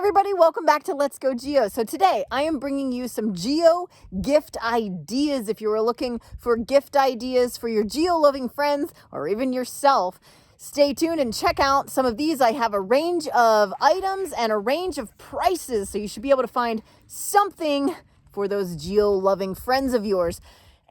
everybody, welcome back to Let's Go Geo. So today I am bringing you some Geo gift ideas. If you were looking for gift ideas for your geo-loving friends or even yourself, stay tuned and check out some of these. I have a range of items and a range of prices, so you should be able to find something for those geo-loving friends of yours.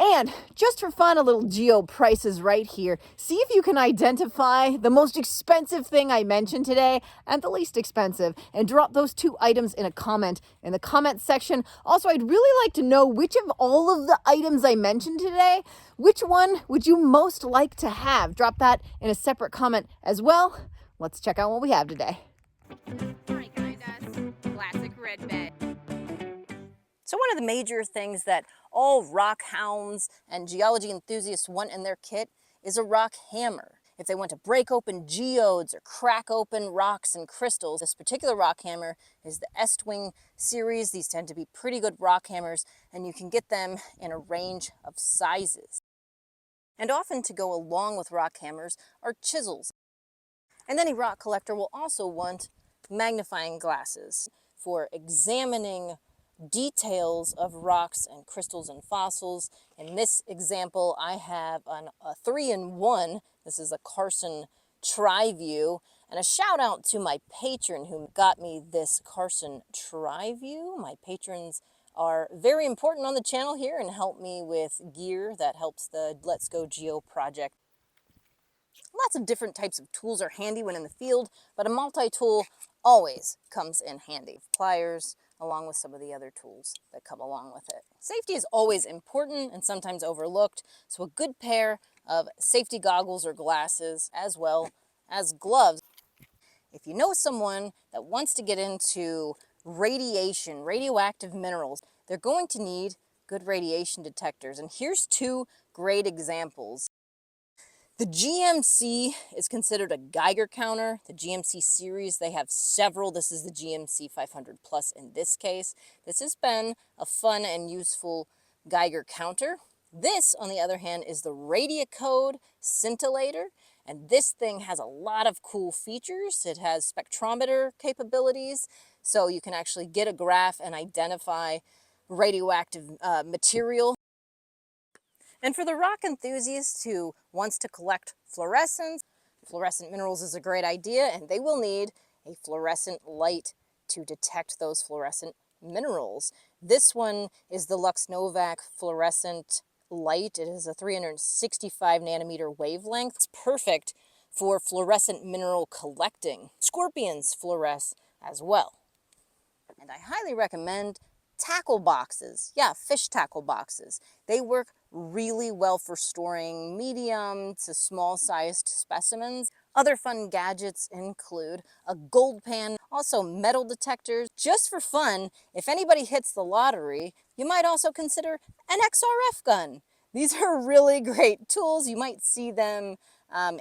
And just for fun, a little geo prices right here. See if you can identify the most expensive thing I mentioned today and the least expensive, and drop those two items in a comment in the comment section. Also, I'd really like to know which of all of the items I mentioned today, which one would you most like to have? Drop that in a separate comment as well. Let's check out what we have today. Alright, classic red bed. So one of the major things that all rock hounds and geology enthusiasts want in their kit is a rock hammer. If they want to break open geodes or crack open rocks and crystals, this particular rock hammer is the Estwing series. These tend to be pretty good rock hammers, and you can get them in a range of sizes. And often to go along with rock hammers are chisels. And any rock collector will also want magnifying glasses for examining details of rocks and crystals and fossils. In this example, I have a 3-in-1. This is a Carson Tri-View, and a shout out to my patron who got me this Carson Tri-View. My patrons are very important on the channel here and help me with gear that helps the Let's Go Geo project. Lots of different types of tools are handy when in the field, but a multi-tool always comes in handy. Pliers, along with some of the other tools that come along with it. Safety is always important and sometimes overlooked, so a good pair of safety goggles or glasses, as well as gloves. If you know someone that wants to get into radiation, radioactive minerals, they're going to need good radiation detectors. And here's two great examples. The GMC is considered a Geiger counter. The GMC series, they have several. This is the GMC 500 Plus in this case. This has been a fun and useful Geiger counter. This, on the other hand, is the RadiaCode scintillator. And this thing has a lot of cool features. It has spectrometer capabilities, so you can actually get a graph and identify radioactive material. And for the rock enthusiast who wants to collect fluorescent minerals is a great idea, and they will need a fluorescent light to detect those fluorescent minerals. This one is the Lux Novaq fluorescent light. It is a 365 nanometer wavelength. It's perfect for fluorescent mineral collecting. Scorpions fluoresce as well. And I highly recommend tackle boxes. Yeah, fish tackle boxes. They work really well for storing medium to small-sized specimens. Other fun gadgets include a gold pan, also metal detectors. Just for fun, if anybody hits the lottery, you might also consider an XRF gun. These are really great tools. You might see them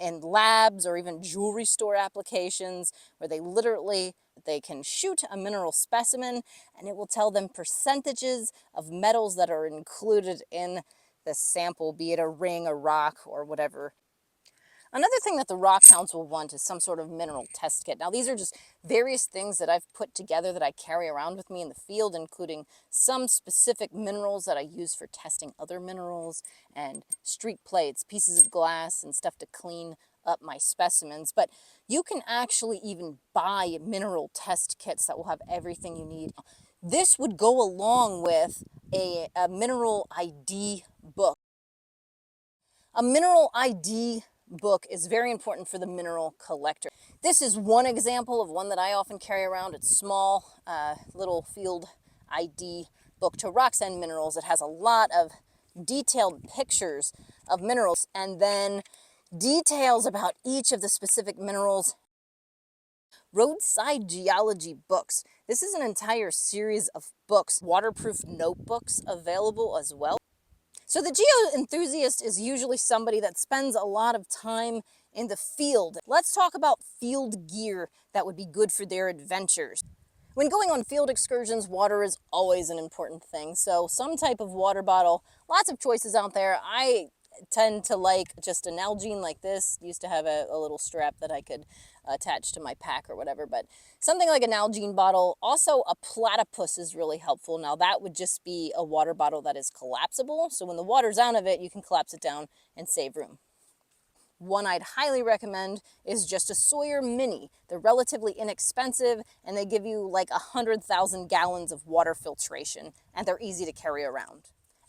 in labs or even jewelry store applications where they can shoot a mineral specimen and it will tell them percentages of metals that are included in the sample, be it a ring, a rock, or whatever. Another thing that the rock hounds will want is some sort of mineral test kit. Now, these are just various things that I've put together that I carry around with me in the field, including some specific minerals that I use for testing other minerals, and streak plates, pieces of glass, and stuff to clean up my specimens. But you can actually even buy mineral test kits that will have everything you need. This would go along with a mineral ID book. A mineral ID book is very important for the mineral collector. This is one example of one that I often carry around. It's small, little field ID book to rocks and minerals. It has a lot of detailed pictures of minerals and then details about each of the specific minerals. Roadside geology books. This is an entire series of books, waterproof notebooks available as well. So the geo enthusiast is usually somebody that spends a lot of time in the field. Let's talk about field gear that would be good for their adventures. When going on field excursions, water is always an important thing. So some type of water bottle, lots of choices out there. I tend to like just an Nalgene like this. Used to have a little strap that I could attach to my pack or whatever, but something like an Nalgene bottle. Also, a platypus is really helpful. Now that would just be a water bottle that is collapsible, so when the water's out of it, you can collapse it down and save room. One I'd highly recommend is just a Sawyer Mini. They're relatively inexpensive and they give you like 100,000 gallons of water filtration, and they're easy to carry around.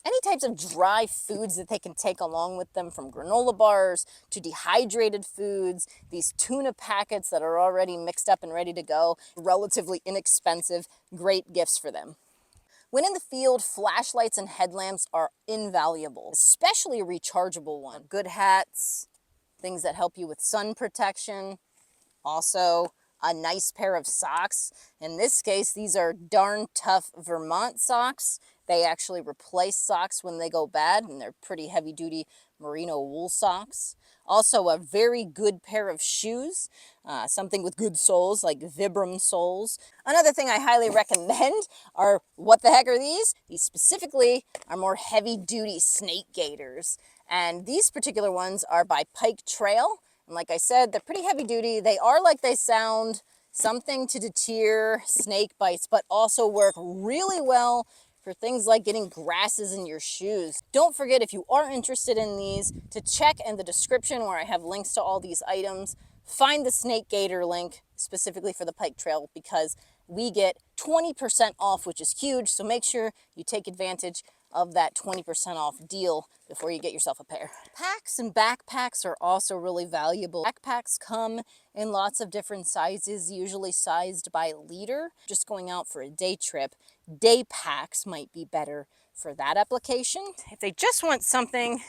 Any types of dry foods that they can take along with them, from granola bars to dehydrated foods, these tuna packets that are already mixed up and ready to go, relatively inexpensive, great gifts for them. When in the field, flashlights and headlamps are invaluable, especially a rechargeable one. Good hats, things that help you with sun protection. Also, a nice pair of socks. In this case, these are darn tough Vermont socks. They actually replace socks when they go bad, and they're pretty heavy duty merino wool socks. Also, a very good pair of shoes, something with good soles like Vibram soles. Another thing I highly recommend are, what the heck are these? These specifically are more heavy duty snake gaiters. And these particular ones are by Pike Trail. And like I said, they're pretty heavy duty. They are like they sound, something to deter snake bites, but also work really well for things like getting grasses in your shoes. Don't forget, if you are interested in these, to check in the description where I have links to all these items. Find the snake gaiter link specifically for the Pike Trail, because we get 20% off, which is huge. So make sure you take advantage of that 20% off deal before you get yourself a pair. Packs and backpacks are also really valuable. Backpacks come in lots of different sizes, usually sized by liter. Just going out for a day trip, day packs might be better for that application. If they just want something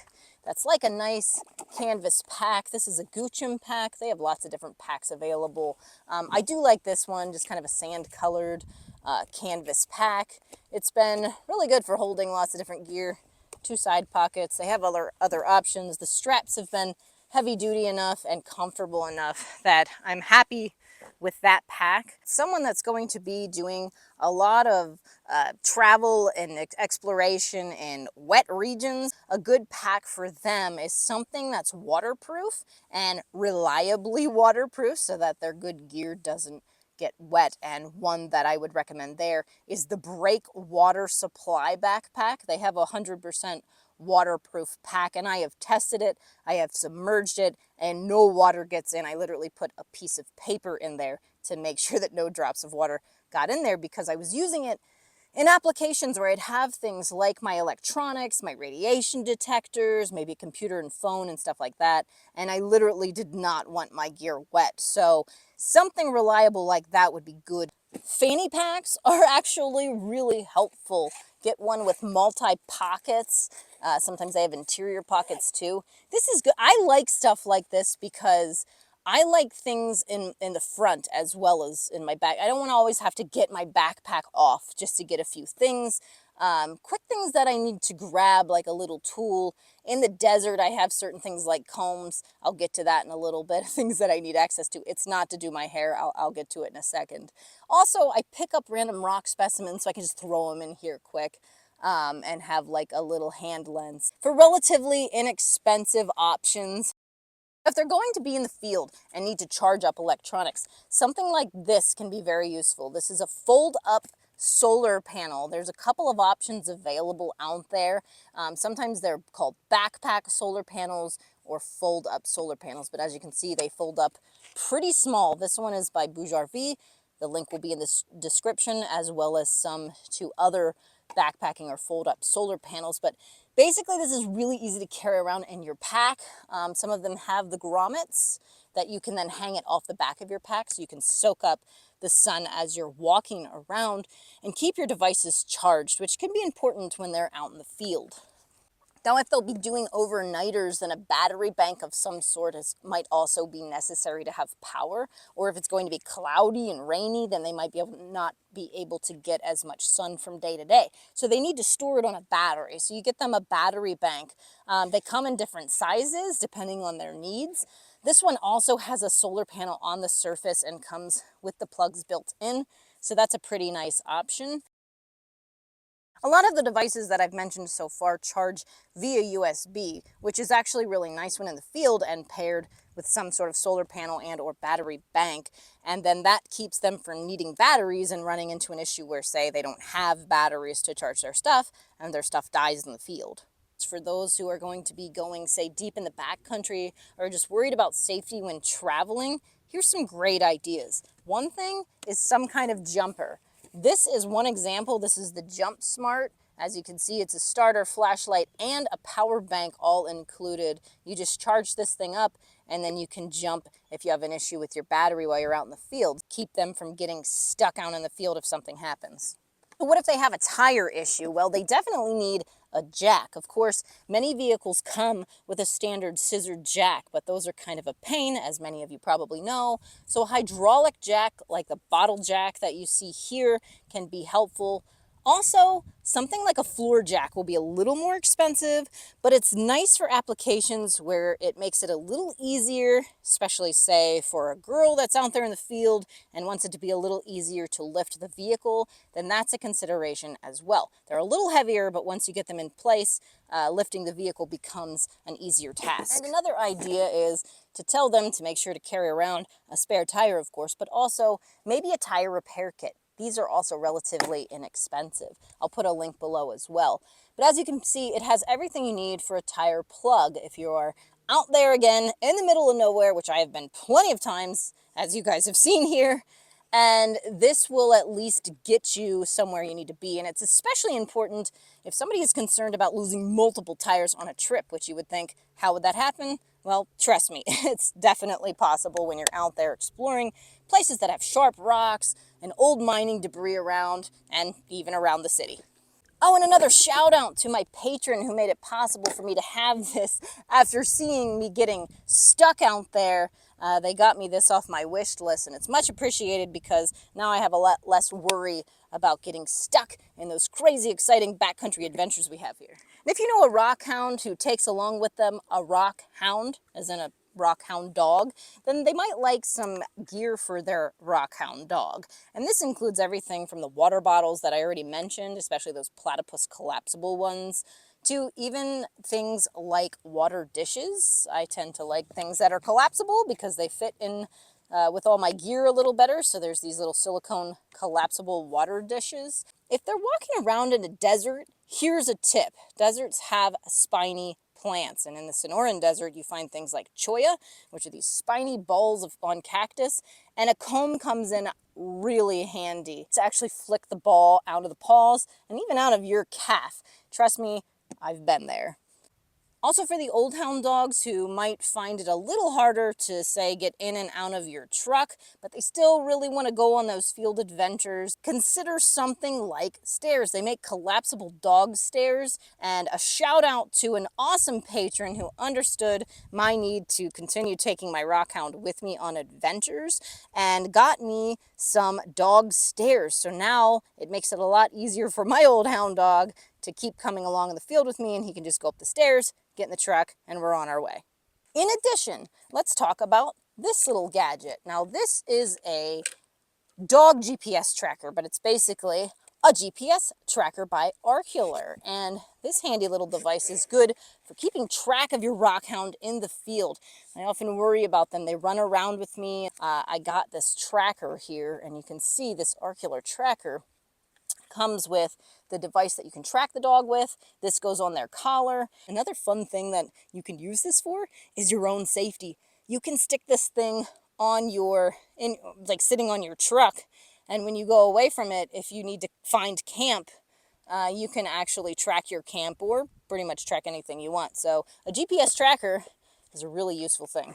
that's like a nice canvas pack, this is a Gootium pack. They have lots of different packs available. I do like this one, just kind of a sand colored canvas pack. It's been really good for holding lots of different gear. 2 side pockets. They have other options. The straps have been heavy duty enough and comfortable enough that I'm happy with that pack. Someone that's going to be doing a lot of travel and exploration in wet regions, a good pack for them is something that's waterproof and reliably waterproof, so that their good gear doesn't get wet. And one that I would recommend there is the Breakwater Supply backpack. They have a 100% waterproof pack, and I have tested it. I have submerged it and no water gets in. I literally put a piece of paper in there to make sure that no drops of water got in there, because I was using it in applications where I'd have things like my electronics, my radiation detectors, maybe a computer and phone and stuff like that, and I literally did not want my gear wet. So something reliable like that would be good. Fanny packs are actually really helpful. Get one with multi-pockets. Sometimes they have interior pockets too. This is good. I like stuff like this because I like things in the front as well as in my back. I don't want to always have to get my backpack off just to get a few things. Quick things that I need to grab, like a little tool. In the desert, I have certain things like combs. I'll get to that in a little bit. Things that I need access to. It's not to do my hair. I'll get to it in a second. Also, I pick up random rock specimens so I can just throw them in here quick. And have like a little hand lens. For relatively inexpensive options, if they're going to be in the field and need to charge up electronics, something like this can be very useful. This is a fold-up solar panel. There's a couple of options available out there. Sometimes they're called backpack solar panels or fold-up solar panels, but as you can see, they fold up pretty small. This one is by Boujarvi. The link will be in the description, as well as some 2 other backpacking or fold-up solar panels. But basically, this is really easy to carry around in your pack. Some of them have the grommets that you can then hang it off the back of your pack, so you can soak up the sun as you're walking around and keep your devices charged, which can be important when they're out in the field. Now, if they'll be doing overnighters, then a battery bank of some sort might also be necessary to have power. Or if it's going to be cloudy and rainy, then they might not be able to get as much sun from day to day. So they need to store it on a battery. So you get them a battery bank. They come in different sizes depending on their needs. This one also has a solar panel on the surface and comes with the plugs built in. So that's a pretty nice option. A lot of the devices that I've mentioned so far charge via USB, which is actually really nice when in the field and paired with some sort of solar panel and or battery bank. And then that keeps them from needing batteries and running into an issue where, say, they don't have batteries to charge their stuff and their stuff dies in the field. For those who are going to be going, say, deep in the backcountry or just worried about safety when traveling, here's some great ideas. One thing is some kind of jumper. This is one example. This is the Jump Smart. As you can see, it's a starter, flashlight, and a power bank all included. You just charge this thing up and then you can jump if you have an issue with your battery while you're out in the field. Keep them from getting stuck out in the field if something happens. But what if they have a tire issue? Well, they definitely need a jack. Of course, many vehicles come with a standard scissor jack, but those are kind of a pain, as many of you probably know. So a hydraulic jack, like the bottle jack that you see here, can be helpful. Also, something like a floor jack will be a little more expensive, but it's nice for applications where it makes it a little easier, especially say for a girl that's out there in the field and wants it to be a little easier to lift the vehicle, then that's a consideration as well. They're a little heavier, but once you get them in place, lifting the vehicle becomes an easier task. And another idea is to tell them to make sure to carry around a spare tire, of course, but also maybe a tire repair kit. These are also relatively inexpensive. I'll put a link below as well. But as you can see, it has everything you need for a tire plug if you are out there again in the middle of nowhere, which I have been plenty of times, as you guys have seen here. And this will at least get you somewhere you need to be. And it's especially important if somebody is concerned about losing multiple tires on a trip, which you would think, how would that happen? Well, trust me, it's definitely possible when you're out there exploring places that have sharp rocks and old mining debris around, and even around the city. Oh, and another shout out to my patron who made it possible for me to have this after seeing me getting stuck out there. They got me this off my wish list, and it's much appreciated because now I have a lot less worry about getting stuck in those crazy, exciting backcountry adventures we have here. And if you know a rock hound who takes along with them a rock hound, as in a rock hound dog, then they might like some gear for their rock hound dog. And this includes everything from the water bottles that I already mentioned, especially those platypus collapsible ones, to even things like water dishes. I tend to like things that are collapsible because they fit in with all my gear a little better. So there's these little silicone collapsible water dishes. If they're walking around in a desert, here's a tip. Deserts have spiny plants, and in the Sonoran Desert you find things like cholla, which are these spiny balls on cactus, and a comb comes in really handy to actually flick the ball out of the paws and even out of your calf. Trust me, I've been there. Also, for the old hound dogs who might find it a little harder to, say, get in and out of your truck, but they still really want to go on those field adventures, consider something like stairs. They make collapsible dog stairs, and a shout out to an awesome patron who understood my need to continue taking my rock hound with me on adventures and got me some dog stairs. So now it makes it a lot easier for my old hound dog to keep coming along in the field with me, and he can just go up the stairs, get in the truck, and we're on our way. In addition, let's talk about this little gadget. Now, this is a dog GPS tracker, but it's basically a GPS tracker by Arcular. And this handy little device is good for keeping track of your rockhound in the field. I often worry about them. They run around with me. I got this tracker here, and you can see this Arcular tracker comes with the device that you can track the dog with. This goes on their collar. Another fun thing that you can use this for is your own safety. You can stick this thing on like sitting on your truck, and when you go away from it, if you need to find camp, you can actually track your camp or pretty much track anything you want. So a GPS tracker is a really useful thing.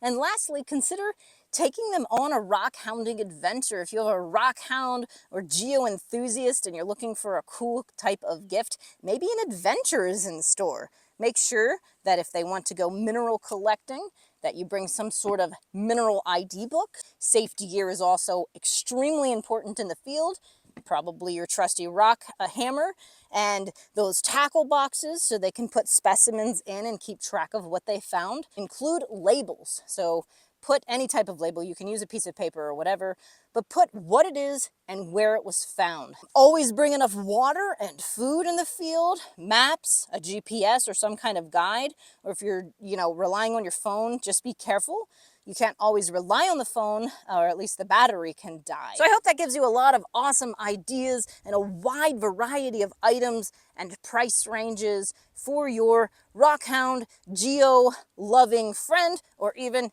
And lastly, consider taking them on a rock hounding adventure. If you have a rock hound or geo enthusiast and you're looking for a cool type of gift, maybe an adventure is in store. Make sure that if they want to go mineral collecting, that you bring some sort of mineral ID book. Safety gear is also extremely important in the field. Probably your trusty rock hammer and those tackle boxes so they can put specimens in and keep track of what they found. Include labels. So put any type of label. You can use a piece of paper or whatever, but put what it is and where it was found. Always bring enough water and food in the field, maps, a GPS or some kind of guide, or if you're, relying on your phone, just be careful. You can't always rely on the phone, or at least the battery can die. So I hope that gives you a lot of awesome ideas and a wide variety of items and price ranges for your rockhound, geo-loving friend, or even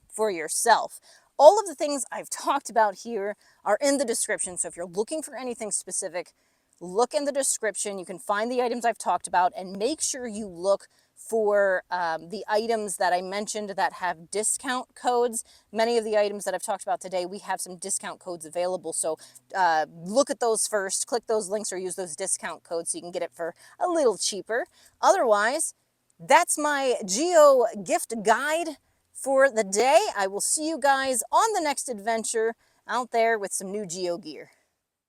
for yourself. All of the things I've talked about here are in the description, so if you're looking for anything specific, look in the description. You can find the items I've talked about, and make sure you look for the items that I mentioned that have discount codes. Many of the items that I've talked about today, we have some discount codes available. So look at those first, click those links or use those discount codes so you can get it for a little cheaper. Otherwise, that's my Geo gift guide for the day. I will see you guys on the next adventure out there with some new Geo gear.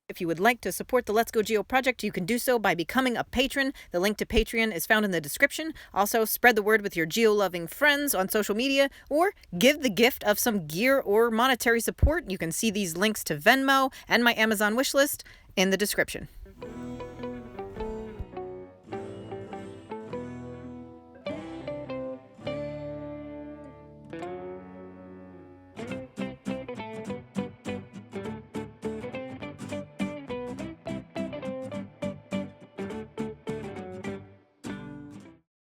If you would like to support the Let's Go Geo project, you can do so by becoming a patron. The link to Patreon is found in the description. Also, spread the word with your geo-loving friends on social media, or give the gift of some gear or monetary support. You can see these links to Venmo and my Amazon wishlist in the description.